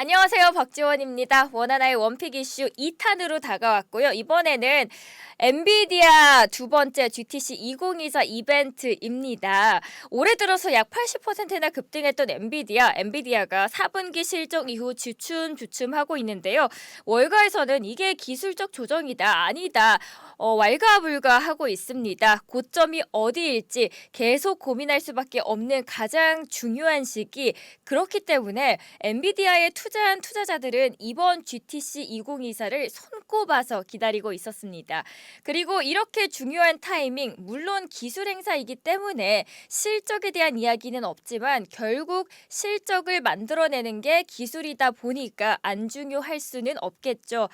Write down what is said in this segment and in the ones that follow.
안녕하세요. 박지원입니다. 원하나의 원픽 이슈 2탄으로 다가왔고요. 이번에는 엔비디아 두 번째 GTC 2024 이벤트입니다. 올해 들어서 약 80%나 급등했던 엔비디아가 4분기 실적 이후 주춤주춤하고 있는데요. 월가에서는 이게 기술적 조정이다, 아니다, 왈가불가하고 있습니다. 고점이 어디일지 계속 고민할 수밖에 없는 가장 중요한 시기. 그렇기 때문에 엔비디아에 투자한 투자자들은 이번 GTC 2024를 손꼽아서 기다리고 있었습니다. 그리고 이렇게 중요한 타이밍, 물론 기술 행사이기 때문에 실적에 대한 이야기는 없지만 결국 실적을 만들어내는 게 기술이다 보니까 안 중요할 수는 없겠죠.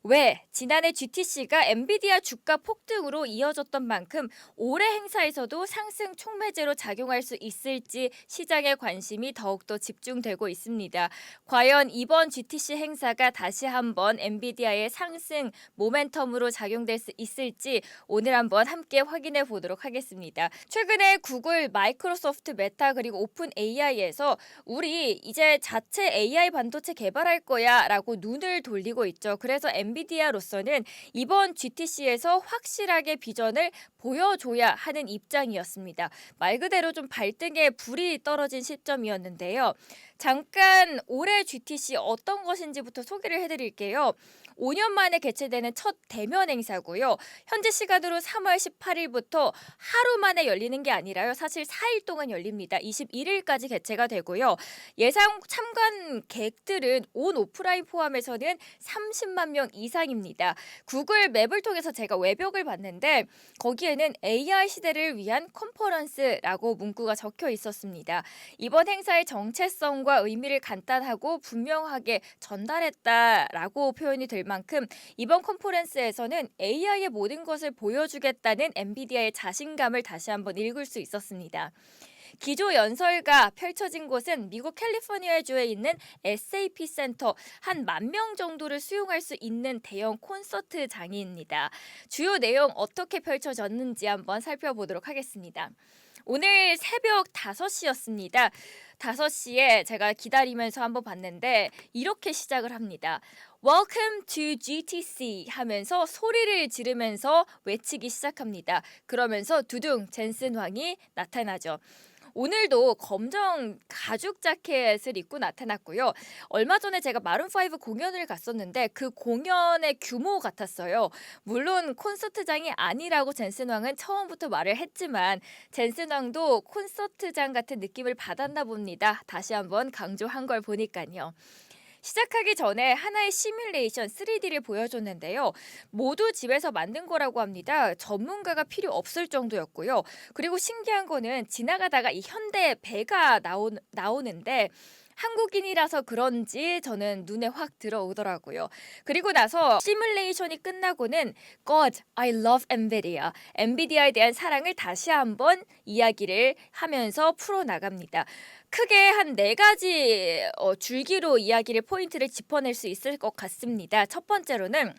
왜? 지난해 GTC가 엔비디아 주가 폭등으로 이어졌던 만큼 올해 행사에서도 상승 촉매제로 작용할 수 있을지 시장의 관심이 더욱더 집중되고 있습니다. 과연 이번 GTC 행사가 다시 한번 엔비디아의 상승 모멘텀으로 작용될 수 있을지 오늘 한번 함께 확인해 보도록 하겠습니다. 최근에 구글, 마이크로소프트, 메타 그리고 오픈 AI에서 우리 이제 자체 AI 반도체 개발할 거야 라고 눈을 돌리고 있죠. 그래서 엔비디아로서는 이번 GTC에서 확실하게 비전을 보여줘야 하는 입장이었습니다. 말 그대로 좀 발등에 불이 떨어진 시점이었는데요. 잠깐 올해 GTC 어떤 것인지부터 소개를 해드릴게요. 5년 만에 개최되는 첫 대면 행사고요. 현재 시간으로 3월 18일부터 하루 만에 열리는 게 아니라요. 사실 4일 동안 열립니다. 21일까지 개최가 되고요. 예상 참관객들은 온 오프라인 포함해서는 30만 명 이상입니다. 구글 맵을 통해서 제가 외벽을 봤는데 거기에는 AI 시대를 위한 컨퍼런스라고 문구가 적혀 있었습니다. 이번 행사의 정체성과 의미를 간단하고 분명하게 전달했다라고 표현이 될 만큼 이번 컨퍼런스에서는 AI의 모든 것을 보여주겠다는 엔비디아의 자신감을 다시 한번 읽을 수 있었습니다. 기조 연설가 펼쳐진 곳은 미국 캘리포니아주에 있는 SAP 센터 한 10,000명 정도를 수용할 수 있는 대형 콘서트장입니다. 주요 내용 어떻게 펼쳐졌는지 한번 살펴보도록 하겠습니다. 오늘 새벽 5시였습니다. 5시에 제가 기다리면서 한번 봤는데 이렇게 시작을 합니다. Welcome to GTC 하면서 소리를 지르면서 외치기 시작합니다. 그러면서 두둥 젠슨 황이 나타나죠. 오늘도 검정 가죽 자켓을 입고 나타났고요. 얼마 전에 제가 마룬5 공연을 갔었는데 그 공연의 규모 같았어요. 물론 콘서트장이 아니라고 젠슨 황은 처음부터 말을 했지만 젠슨 황도 콘서트장 같은 느낌을 받았나 봅니다. 다시 한번 강조한 걸 보니까요. 시작하기 전에 하나의 시뮬레이션 3D를 보여줬는데요. 모두 집에서 만든 거라고 합니다. 전문가가 필요 없을 정도였고요. 그리고 신기한 거는 지나가다가 이 현대 배가 나오는데 한국인이라서 그런지 저는 눈에 확 들어오더라고요. 그리고 나서 시뮬레이션이 끝나고는 God, I love NVIDIA. 엔비디아에 대한 사랑을 다시 한번 이야기를 하면서 풀어나갑니다. 크게 한 4가지 줄기로 이야기를 포인트를 짚어낼 수 있을 것 같습니다. 첫 번째로는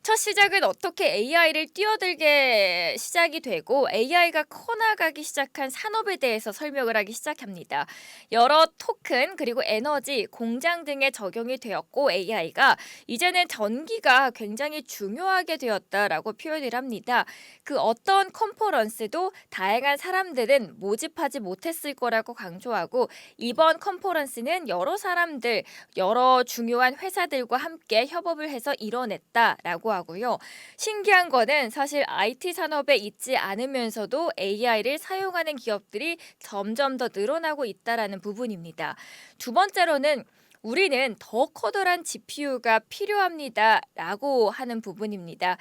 첫 시작은 어떻게 AI를 뛰어들게 시작이 되고 AI가 커나가기 시작한 산업에 대해서 설명을 하기 시작합니다. 여러 토큰 그리고 에너지, 공장 등에 적용이 되었고 AI가 이제는 전기가 굉장히 중요하게 되었다라고 표현을 합니다. 그 어떤 컨퍼런스도 다양한 사람들은 모집하지 못했을 거라고 강조하고 이번 컨퍼런스는 여러 사람들, 여러 중요한 회사들과 함께 협업을 해서 이뤄냈다라고 하고요. 신기한 거는 사실 IT 산업에 있지 않으면서도 AI를 사용하는 기업들이 점점 더 늘어나고 있다라는 부분입니다. 두 번째로는 우리는 더 커다란 GPU가 필요합니다. 라고 하는 부분입니다.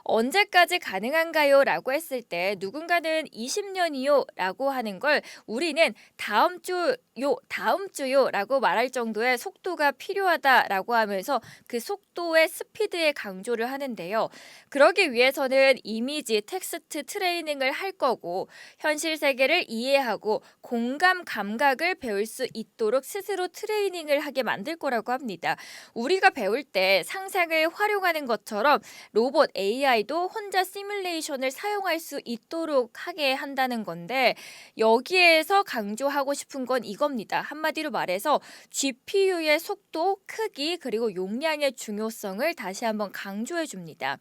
언제까지 가능한가요? 라고 했을 때 누군가는 20년이요? 라고 하는 걸 우리는 다음 주요? 라고 말할 정도의 속도가 필요하다라고 하면서 그 속도의 스피드에 강조를 하는데요. 그러기 위해서는 이미지, 텍스트 트레이닝을 할 거고 현실 세계를 이해하고 공감 감각을 배울 수 있도록 스스로 트레이닝을 하게 만들 거라고 합니다. 우리가 배울 때 상상을 활용하는 것처럼 로봇 AI AI도 혼자 시뮬레이션을 사용할 수 있도록 하게 한다는 건데 여기에서 강조하고 싶은 건 이겁니다. 한마디로 말해서 GPU의 속도, 크기, 그리고 용량의 중요성을 다시 한번 강조해 줍니다.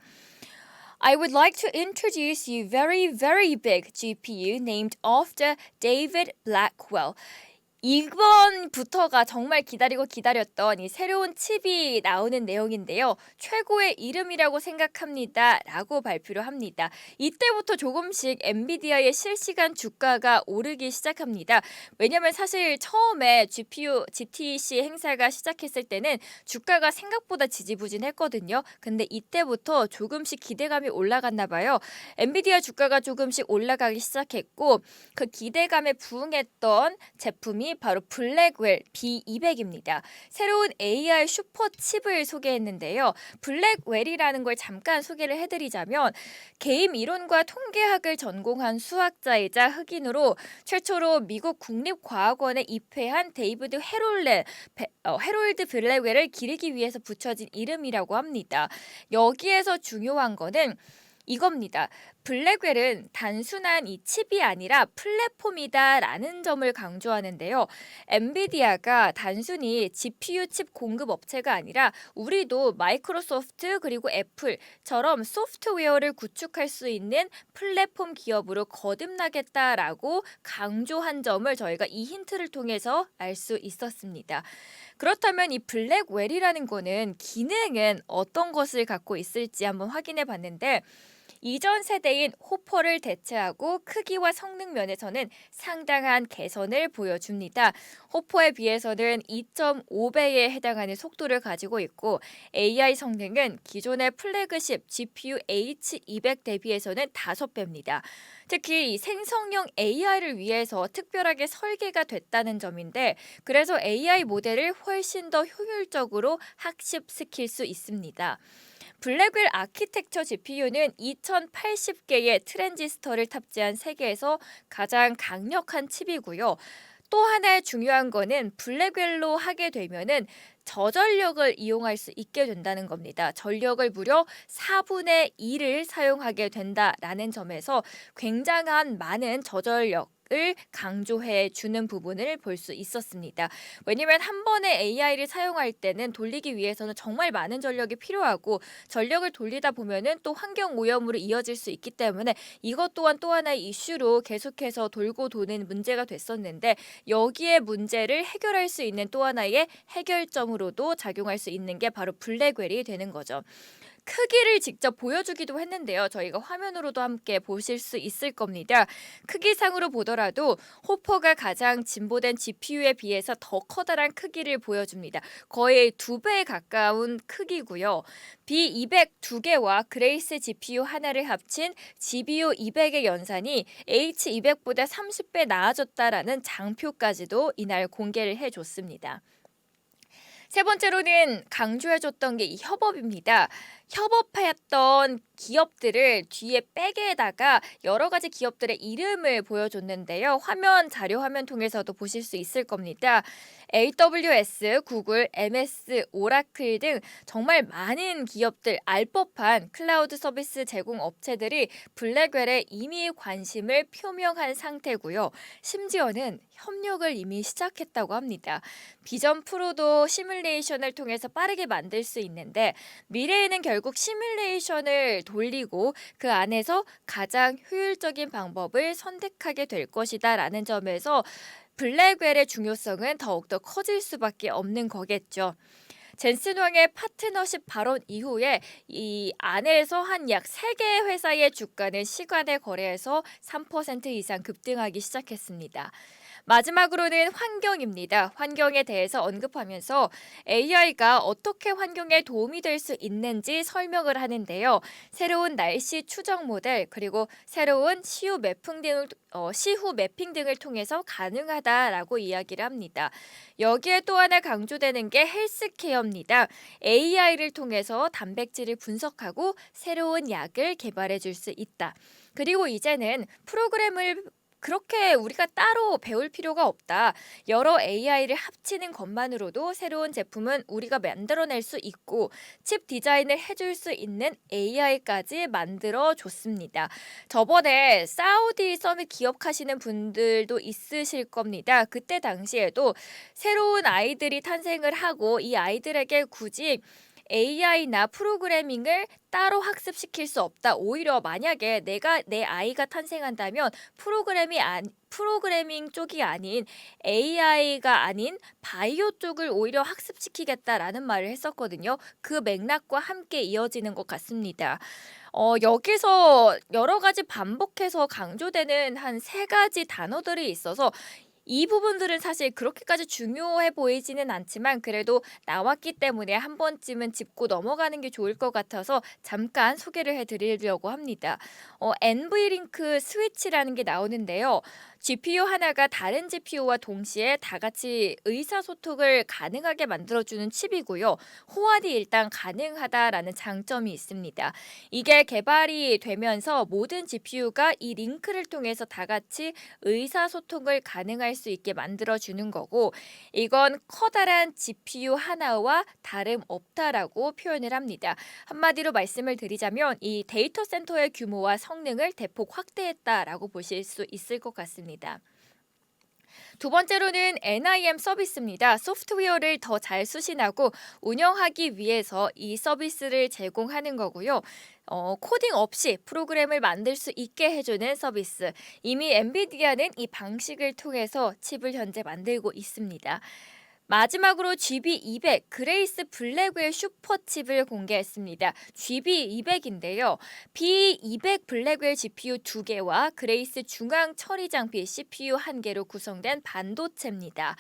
I would like to introduce you very big GPU named after David Blackwell. 이번부터가 정말 기다렸던 이 새로운 칩이 나오는 내용인데요. 최고의 이름이라고 생각합니다. 라고 발표를 합니다. 이때부터 조금씩 엔비디아의 실시간 주가가 오르기 시작합니다. 왜냐면 사실 처음에 GPU GTC 행사가 시작했을 때는 주가가 생각보다 지지부진했거든요. 근데 이때부터 조금씩 기대감이 올라갔나 봐요. 엔비디아 주가가 조금씩 올라가기 시작했고 그 기대감에 부응했던 제품이 바로 블랙웰 B200입니다. 새로운 AI 슈퍼 칩을 소개했는데요. 블랙웰이라는 걸 잠깐 소개를 해드리자면 게임 이론과 통계학을 전공한 수학자이자 흑인으로 최초로 미국 국립과학원에 입회한 데이비드 헤롤드 블랙웰을 기리기 위해서 붙여진 이름이라고 합니다. 여기에서 중요한 거는 이겁니다. 블랙웰은 단순한 이 칩이 아니라 플랫폼이다라는 점을 강조하는데요. 엔비디아가 단순히 GPU 칩 공급 업체가 아니라 우리도 마이크로소프트 그리고 애플처럼 소프트웨어를 구축할 수 있는 플랫폼 기업으로 거듭나겠다라고 강조한 점을 저희가 이 힌트를 통해서 알 수 있었습니다. 그렇다면 이 블랙웰이라는 거는 기능은 어떤 것을 갖고 있을지 한번 확인해 봤는데 이전 세대인 호퍼를 대체하고 크기와 성능 면에서는 상당한 개선을 보여줍니다. 호퍼에 비해서는 2.5배에 해당하는 속도를 가지고 있고 AI 성능은 기존의 플래그십 GPU H200 대비해서는 5배입니다. 특히 이 생성형 AI를 위해서 특별하게 설계가 됐다는 점인데 그래서 AI 모델을 훨씬 더 효율적으로 학습시킬 수 있습니다. 블랙웰 아키텍처 GPU는 2080개의 트랜지스터를 탑재한 세계에서 가장 강력한 칩이고요. 또 하나의 중요한 거는 블랙웰로 하게 되면은 저전력을 이용할 수 있게 된다는 겁니다. 전력을 무려 4분의 1을 사용하게 된다라는 점에서 굉장한 많은 저전력 을 강조해 주는 부분을 볼 수 있었습니다. 왜냐하면 한 번에 AI를 사용할 때는 돌리기 위해서는 정말 많은 전력이 필요하고 전력을 돌리다 보면은 또 환경 오염으로 이어질 수 있기 때문에 이것 또한 또 하나의 이슈로 계속해서 돌고 도는 문제가 됐었는데 여기에 문제를 해결할 수 있는 또 하나의 해결점으로도 작용할 수 있는 게 바로 블랙웰이 되는 거죠. 크기를 직접 보여주기도 했는데요. 저희가 화면으로도 함께 보실 수 있을 겁니다. 크기상으로 보더라도 호퍼가 가장 진보된 GPU에 비해서 더 커다란 크기를 보여줍니다. 거의 2배에 가까운 크기고요. B200 2개와 그레이스 GPU 하나를 합친 GBU 200의 연산이 H200보다 30배 나아졌다라는 장표까지도 이날 공개를 해줬습니다. 세 번째로는 강조해줬던 게 이 협업입니다. 협업했던 기업들을 뒤에 백에다가 여러 가지 기업들의 이름을 보여줬는데요. 자료 화면 통해서도 보실 수 있을 겁니다. AWS, 구글, MS, 오라클 등 정말 많은 기업들, 알 법한 클라우드 서비스 제공 업체들이 블랙웰에 이미 관심을 표명한 상태고요. 심지어는 협력을 이미 시작했다고 합니다. 비전 프로도 시뮬레이션을 통해서 빠르게 만들 수 있는데 미래에는 결국 시뮬레이션을 돌리고 그 안에서 가장 효율적인 방법을 선택하게 될 것이다라는 점에서 블랙웰의 중요성은 더욱더 커질 수밖에 없는 거겠죠. 젠슨 황의 파트너십 발언 이후에 이 안에서 한 약 3개 회사의 주가는 시간의 거래에서 3% 이상 급등하기 시작했습니다. 마지막으로는 환경입니다. 환경에 대해서 언급하면서 AI가 어떻게 환경에 도움이 될 수 있는지 설명을 하는데요. 새로운 날씨 추정 모델 그리고 새로운 시후 매핑 등을 통해서 가능하다라고 이야기를 합니다. 여기에 또 하나 강조되는 게 헬스케어입니다. AI를 통해서 단백질을 분석하고 새로운 약을 개발해 줄 수 있다. 그리고 이제는 프로그램을 그렇게 우리가 따로 배울 필요가 없다. 여러 AI를 합치는 것만으로도 새로운 제품은 우리가 만들어낼 수 있고 칩 디자인을 해줄 수 있는 AI까지 만들어 줬습니다. 저번에 사우디 서밋 기억하시는 분들도 있으실 겁니다. 그때 당시에도 새로운 아이들이 탄생을 하고 이 아이들에게 굳이 AI나 프로그래밍을 따로 학습시킬 수 없다. 오히려 만약에 내 아이가 탄생한다면 프로그래밍 쪽이 아닌 AI가 아닌 바이오 쪽을 오히려 학습시키겠다라는 말을 했었거든요. 그 맥락과 함께 이어지는 것 같습니다. 여기서 여러 가지 반복해서 강조되는 한 세 가지 단어들이 있어서 이 부분들은 사실 그렇게까지 중요해 보이지는 않지만 그래도 나왔기 때문에 한 번쯤은 짚고 넘어가는 게 좋을 것 같아서 잠깐 소개를 해드리려고 합니다. NV링크 스위치라는 게 나오는데요. GPU 하나가 다른 GPU와 동시에 다 같이 의사소통을 가능하게 만들어주는 칩이고요. 호환이 일단 가능하다라는 장점이 있습니다. 이게 개발이 되면서 모든 GPU가 이 링크를 통해서 다 같이 의사소통을 가능할 수 있게 만들어주는 거고 이건 커다란 GPU 하나와 다름없다라고 표현을 합니다. 한마디로 말씀을 드리자면 이 데이터 센터의 규모와 성능을 대폭 확대했다라고 보실 수 있을 것 같습니다. 두 번째로는 NIM 서비스입니다. 소프트웨어를 더 잘 수신하고 운영하기 위해서 이 서비스를 제공하는 거고요. 코딩 없이 프로그램을 만들 수 있게 해주는 서비스. 이미 엔비디아는 이 방식을 통해서 칩을 현재 만들고 있습니다. 마지막으로 GB200 그레이스 블랙웰 슈퍼칩을 공개했습니다. GB200인데요. B200 블랙웰 GPU 2개와 그레이스 중앙 처리 장비 CPU 1개로 구성된 반도체입니다.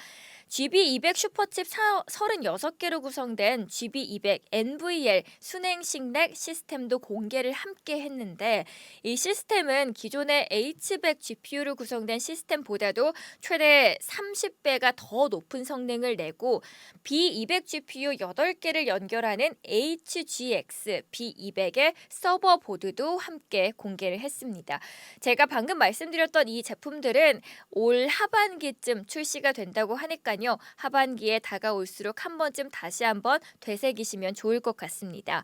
GB200 슈퍼칩 36개로 구성된 GB200 NVL 순행식 렉 시스템도 공개를 함께 했는데 이 시스템은 기존의 H100 GPU로 구성된 시스템보다도 최대 30배가 더 높은 성능을 내고 B200 GPU 8개를 연결하는 HGX B200의 서버 보드도 함께 공개를 했습니다. 제가 방금 말씀드렸던 이 제품들은 올 하반기쯤 출시가 된다고 하니까요. 하반기에 다가올수록 한 번쯤 다시 한번 되새기시면 좋을 것 같습니다.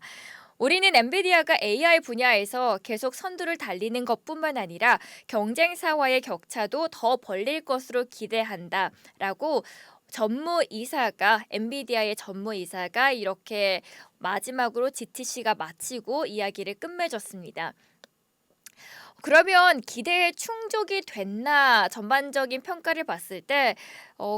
우리는 엔비디아가 AI 분야에서 계속 선두를 달리는 것뿐만 아니라 경쟁사와의 격차도 더 벌릴 것으로 기대한다라고 엔비디아의 전무이사가 이렇게 마지막으로 GTC가 마치고 이야기를 끝맺었습니다. 그러면 기대에 충족이 됐나 전반적인 평가를 봤을 때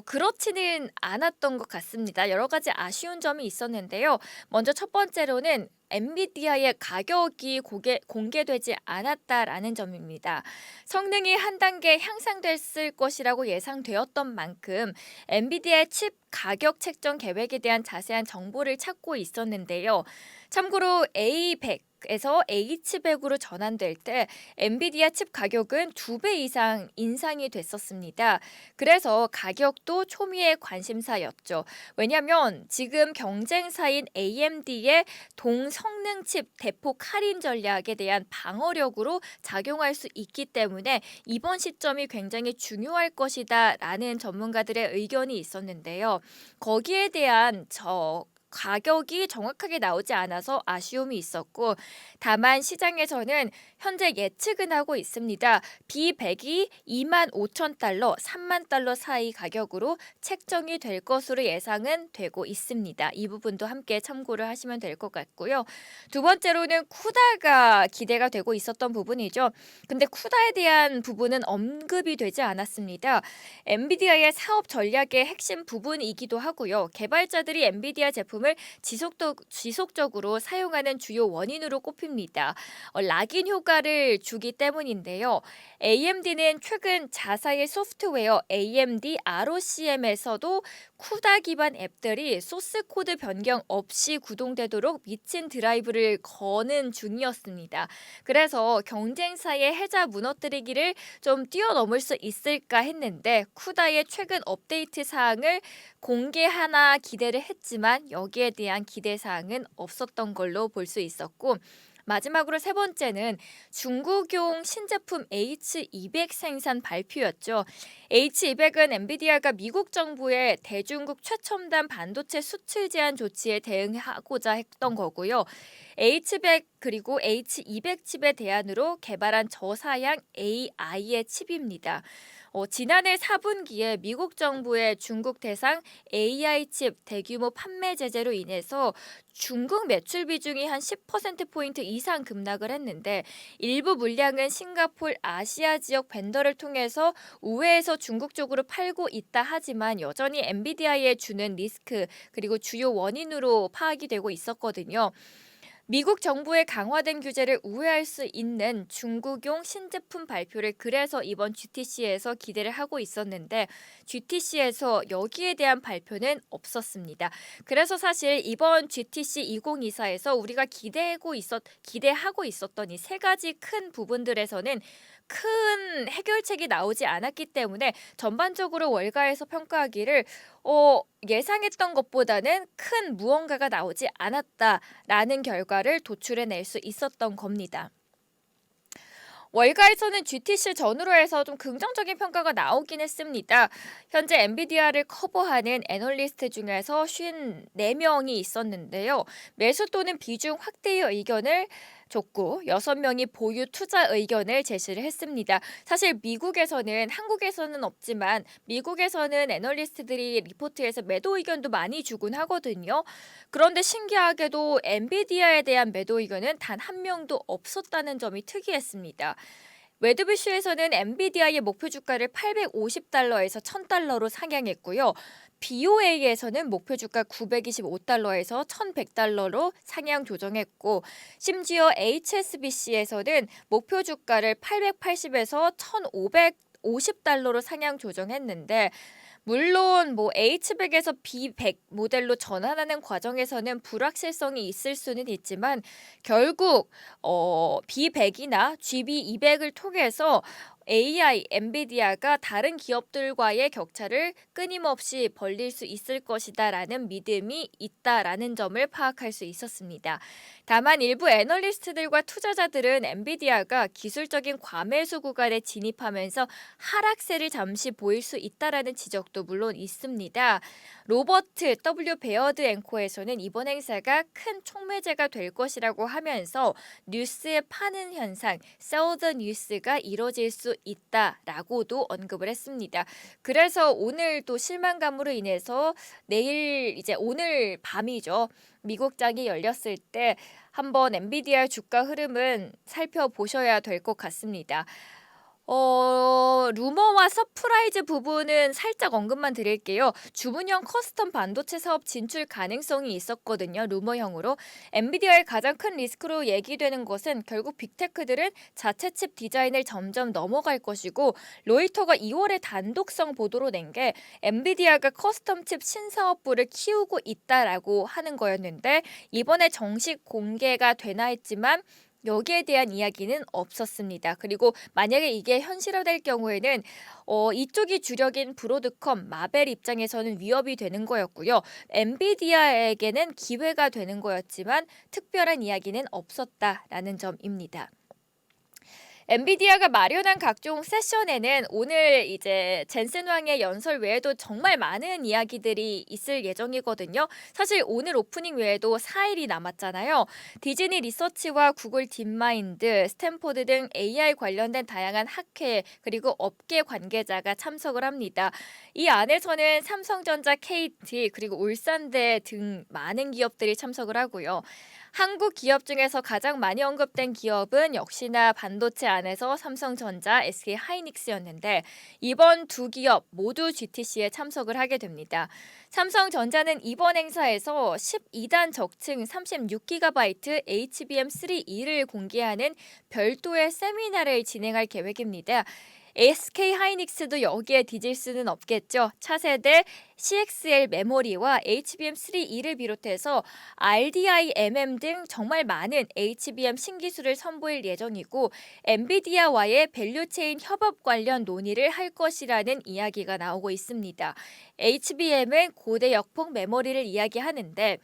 그렇지는 않았던 것 같습니다. 여러 가지 아쉬운 점이 있었는데요. 먼저 첫 번째로는 엔비디아의 가격이 공개되지 않았다라는 점입니다. 성능이 한 단계 향상됐을 것이라고 예상되었던 만큼 엔비디아의 칩 가격 책정 계획에 대한 자세한 정보를 찾고 있었는데요. 참고로 A100에서 H100으로 전환될 때 엔비디아 칩 가격은 2배 이상 인상이 됐었습니다. 그래서 가격도 초미의 관심사였죠. 왜냐하면 지금 경쟁사인 AMD의 동성능 칩 대폭 할인 전략에 대한 방어력으로 작용할 수 있기 때문에 이번 시점이 굉장히 중요할 것이다라는 전문가들의 의견이 있었는데요. 거기에 대한 가격이 정확하게 나오지 않아서 아쉬움이 있었고 다만 시장에서는 현재 예측은 하고 있습니다. B100이 25,000달러, 3만 달러 사이 가격으로 책정이 될 것으로 예상은 되고 있습니다. 이 부분도 함께 참고를 하시면 될 것 같고요. 두 번째로는 쿠다가 기대가 되고 있었던 부분이죠. 근데 쿠다에 대한 부분은 언급이 되지 않았습니다. 엔비디아의 사업 전략의 핵심 부분이기도 하고요. 개발자들이 엔비디아 제품을 지속적으로 사용하는 주요 원인으로 꼽힙니다. 락인 효과를 주기 때문인데요. AMD는 최근 자사의 소프트웨어 AMD ROCm에서도 쿠다 기반 앱들이 소스 코드 변경 없이 구동되도록 미친 드라이브를 거는 중이었습니다. 그래서 경쟁사의 해자 무너뜨리기를 좀 뛰어넘을 수 있을까 했는데 쿠다의 최근 업데이트 사항을 공개하나 기대를 했지만 여기에 대한 기대 사항은 없었던 걸로 볼 수 있었고 마지막으로 세 번째는 중국용 신제품 H200 생산 발표였죠. H200은 엔비디아가 미국 정부의 대중국 최첨단 반도체 수출 제한 조치에 대응하고자 했던 거고요. H100 그리고 H200 칩의 대안으로 개발한 저사양 AI의 칩입니다. 지난해 4분기에 미국 정부의 중국 대상 AI 칩 대규모 판매 제재로 인해서 중국 매출 비중이 한 10%포인트 이상 급락을 했는데 일부 물량은 싱가폴 아시아 지역 벤더를 통해서 우회해서 중국 쪽으로 팔고 있다 하지만 여전히 엔비디아에 주는 리스크 그리고 주요 원인으로 파악이 되고 있었거든요. 미국 정부의 강화된 규제를 우회할 수 있는 중국용 신제품 발표를 그래서 이번 GTC에서 기대를 하고 있었는데 GTC에서 여기에 대한 발표는 없었습니다. 그래서 사실 이번 GTC 2024에서 우리가 기대하고 있었던 이 세 가지 큰 부분들에서는 큰 해결책이 나오지 않았기 때문에 전반적으로 월가에서 평가하기를 예상했던 것보다는 큰 무언가가 나오지 않았다라는 결과를 도출해낼 수 있었던 겁니다. 월가에서는 GTC 전후로 해서 좀 긍정적인 평가가 나오긴 했습니다. 현재 엔비디아를 커버하는 애널리스트 중에서 54명이 있었는데요. 매수 또는 비중 확대의 의견을 줬고 6명이 보유 투자 의견을 제시를 했습니다. 사실 미국에서는 한국에서는 없지만 미국에서는 애널리스트들이 리포트에서 매도 의견도 많이 주곤 하거든요. 그런데 신기하게도 엔비디아에 대한 매도 의견은 단 한 명도 없었다는 점이 특이했습니다. 웨드비슈에서는 엔비디아의 목표 주가를 850달러에서 1000달러로 상향했고요. BOA에서는 목표 주가 925달러에서 1100달러로 상향 조정했고 심지어 HSBC에서는 목표 주가를 880에서 1550달러로 상향 조정했는데 물론 H100에서 B100 모델로 전환하는 과정에서는 불확실성이 있을 수는 있지만 결국 B100이나 GB200을 통해서 AI, 엔비디아가 다른 기업들과의 격차를 끊임없이 벌릴 수 있을 것이다라는 믿음이 있다라는 점을 파악할 수 있었습니다. 다만 일부 애널리스트들과 투자자들은 엔비디아가 기술적인 과매수 구간에 진입하면서 하락세를 잠시 보일 수 있다라는 지적도 물론 있습니다. 로버트 W. 베어드 앵커에서는 이번 행사가 큰 촉매제가 될 것이라고 하면서 뉴스에 파는 현상, sell the news가 이뤄질 수 있다라고도 언급을 했습니다. 그래서 오늘 또 실망감으로 인해서 오늘 밤이죠. 미국장이 열렸을 때 한번 엔비디아 주가 흐름은 살펴보셔야 될 것 같습니다. 루머와 서프라이즈 부분은 살짝 언급만 드릴게요. 주문형 커스텀 반도체 사업 진출 가능성이 있었거든요. 루머형으로. 엔비디아의 가장 큰 리스크로 얘기되는 것은 결국 빅테크들은 자체 칩 디자인을 점점 넘어갈 것이고 로이터가 2월에 단독성 보도로 낸 게 엔비디아가 커스텀 칩 신사업부를 키우고 있다라고 하는 거였는데 이번에 정식 공개가 되나 했지만 여기에 대한 이야기는 없었습니다. 그리고 만약에 이게 현실화될 경우에는 이쪽이 주력인 브로드컴, 마벨 입장에서는 위협이 되는 거였고요. 엔비디아에게는 기회가 되는 거였지만 특별한 이야기는 없었다라는 점입니다. 엔비디아가 마련한 각종 세션에는 오늘 이제 젠슨 황의 연설 외에도 정말 많은 이야기들이 있을 예정이거든요. 사실 오늘 오프닝 외에도 4일이 남았잖아요. 디즈니 리서치와 구글 딥마인드, 스탠포드 등 AI 관련된 다양한 학회 그리고 업계 관계자가 참석을 합니다. 이 안에서는 삼성전자, KT 그리고 울산대 등 많은 기업들이 참석을 하고요. 한국 기업 중에서 가장 많이 언급된 기업은 역시나 반도체 안에서 삼성전자, SK하이닉스였는데 이번 두 기업 모두 GTC에 참석을 하게 됩니다. 삼성전자는 이번 행사에서 12단 적층 36GB HBM3E를 공개하는 별도의 세미나를 진행할 계획입니다. SK하이닉스도 여기에 뒤질 수는 없겠죠. 차세대 CXL 메모리와 HBM3E를 비롯해서 RDIMM 등 정말 많은 HBM 신기술을 선보일 예정이고 엔비디아와의 밸류체인 협업 관련 논의를 할 것이라는 이야기가 나오고 있습니다. HBM은 고대 역폭 메모리를 이야기하는데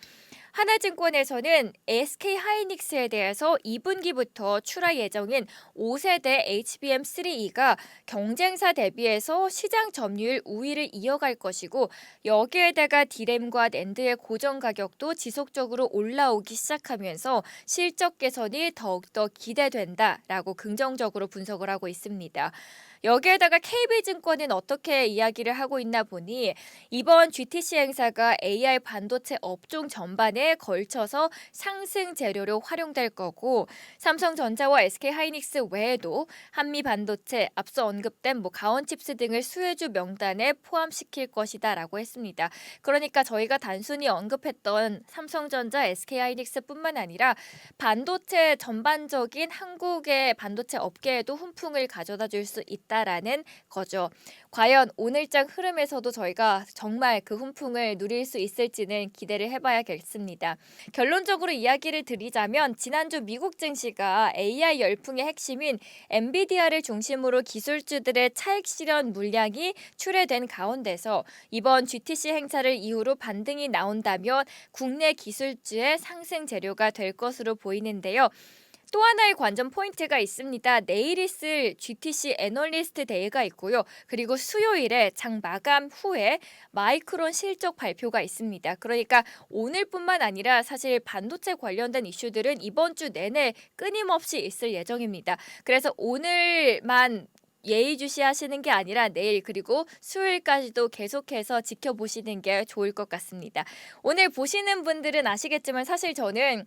하나증권에서는 SK 하이닉스에 대해서 2분기부터 출하 예정인 5세대 HBM3E가 경쟁사 대비해서 시장 점유율 우위를 이어갈 것이고 여기에다가 디램과 낸드의 고정 가격도 지속적으로 올라오기 시작하면서 실적 개선이 더욱더 기대된다라고 긍정적으로 분석을 하고 있습니다. 여기에다가 KB증권은 어떻게 이야기를 하고 있나 보니 이번 GTC 행사가 AI 반도체 업종 전반에 걸쳐서 상승 재료로 활용될 거고 삼성전자와 SK하이닉스 외에도 한미반도체, 앞서 언급된 가온칩스 등을 수혜주 명단에 포함시킬 것이다라고 했습니다. 그러니까 저희가 단순히 언급했던 삼성전자, SK하이닉스뿐만 아니라 반도체 전반적인 한국의 반도체 업계에도 훈풍을 가져다 줄 수 있다라는 거죠. 과연 오늘장 흐름에서도 저희가 정말 그 훈풍을 누릴 수 있을지는 기대를 해봐야겠습니다. 결론적으로 이야기를 드리자면 지난주 미국 증시가 AI 열풍의 핵심인 엔비디아를 중심으로 기술주들의 차익 실현 물량이 출회된 가운데서 이번 GTC 행사를 이후로 반등이 나온다면 국내 기술주의 상승 재료가 될 것으로 보이는데요. 또 하나의 관전 포인트가 있습니다. 내일 있을 GTC 애널리스트 데이가 있고요. 그리고 수요일에 장 마감 후에 마이크론 실적 발표가 있습니다. 그러니까 오늘뿐만 아니라 사실 반도체 관련된 이슈들은 이번 주 내내 끊임없이 있을 예정입니다. 그래서 오늘만 예의주시하시는 게 아니라 내일 그리고 수요일까지도 계속해서 지켜보시는 게 좋을 것 같습니다. 오늘 보시는 분들은 아시겠지만 사실 저는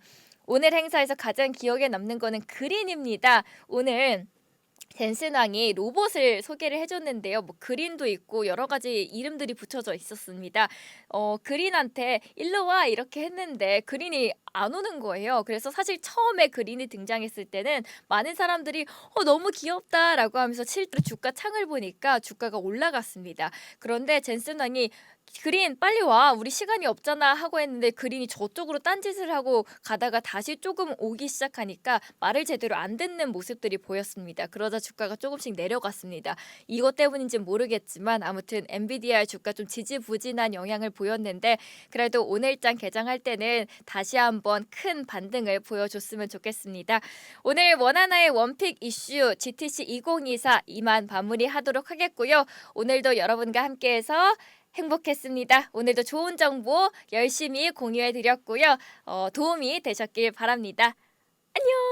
오늘 행사에서 가장 기억에 남는 거는 그린입니다. 오늘 젠슨 왕이 로봇을 소개를 해줬는데요. 그린도 있고 여러 가지 이름들이 붙여져 있었습니다. 그린한테 일로 와 이렇게 했는데 그린이 안 오는 거예요. 그래서 사실 처음에 그린이 등장했을 때는 많은 사람들이 너무 귀엽다라고 하면서 실제로 주가 창을 보니까 주가가 올라갔습니다. 그런데 젠슨 왕이 그린 빨리 와 우리 시간이 없잖아 하고 했는데 그린이 저쪽으로 딴짓을 하고 가다가 다시 조금 오기 시작하니까 말을 제대로 안 듣는 모습들이 보였습니다. 그러다 주가가 조금씩 내려갔습니다. 이것 때문인지는 모르겠지만 아무튼 엔비디아의 주가 좀 지지부진한 영향을 보였는데 그래도 오늘장 개장할 때는 다시 한번 큰 반등을 보여줬으면 좋겠습니다. 오늘 원하나의 원픽 이슈 GTC 2024 이만 마무리하도록 하겠고요. 오늘도 여러분과 함께해서 행복했습니다. 오늘도 좋은 정보 열심히 공유해드렸고요. 도움이 되셨길 바랍니다. 안녕.